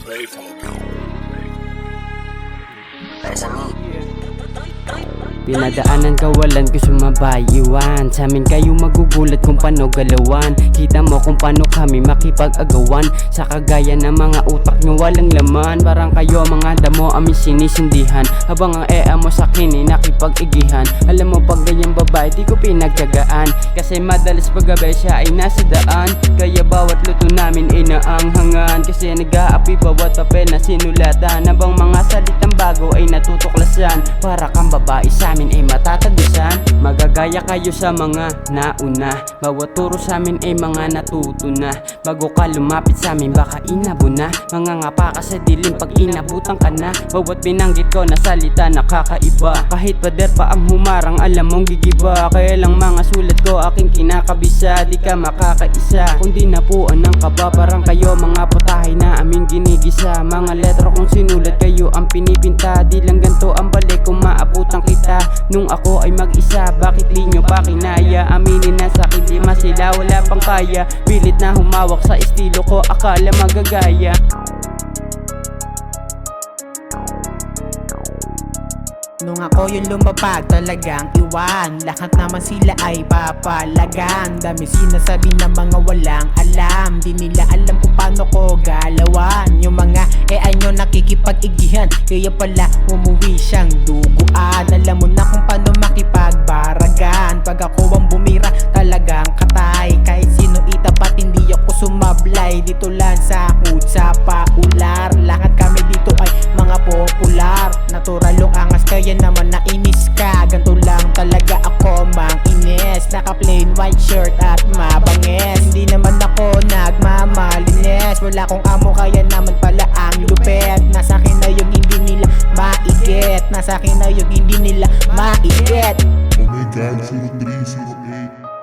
Play for me. Pinadaanan kawalan ko sumabay iwan sa amin kayo magugulat kung paano galawan. Kita mo kung paano kami makipag-agawan sa kagaya ng mga utak nyo walang laman. Parang kayo mga damo amin sinisindihan habang ang ea mo sa akin ay nakipag-igihan. Alam mo pag ganyang babae di ko pinagtyagaan kasi madalas paggabi siya ay nasa daan. Kaya bawat luto namin ay naanghangan kasi nag-aapi bawat papel na sinulatan habang mga salitang bago ay natutuklasan. Para kang babae sa amin ay matatagusan. Magagaya kayo sa mga nauna, bawat turo sa amin ay mga natuto na. Bago ka lumapit sa amin baka inabo na. Mangangapa ka sa dilim pag inabutan ka na. Bawat binanggit ko na salita nakakaiba. Kahit pader pa ang humarang alam mong gigiba. Kaya lang mga sulat ko aking kinakabisa. Di ka makakaisa kung di napuan ng kaba. Parang kayo mga putahe na aming ginigisa. Mga letra kong sinulat kayo ang pinipinta. Di lang ganto ang balik kung maabutan kita. Nung ako ay mag-isa, bakit di nyo pa kinaya? Aminin na sa akin di masila, wala pang kaya. Pilit na humawak sa estilo ko, akala magagaya. Nung ako yung lumapag talagang iwan, lahat naman sila ay papalagan. Dami sinasabi ng mga walang alam, di nila alam kung paano ko galawan. Yung mga nyo nakikipag-igihan, kaya pala umuwi siyang duguan. Alam mo na kung paano makipagbaragan. Pag ako ang bumira talagang katay, kahit sino itapat hindi ako sumablay. Dito lang sa hood, sa paular, lahat kami dito ay mga popular. Natural yung angas kaya naman nainis ka. Ganto lang talaga ako mang inis, naka plain white shirt at mabangis. Hindi naman ako nagmamalinis, wala kong amo kaya naman pala ang lupet. Nasa akin na yung hindi nila maiget, nasa akin na yung hindi nila maiget. Oh my God, 0308.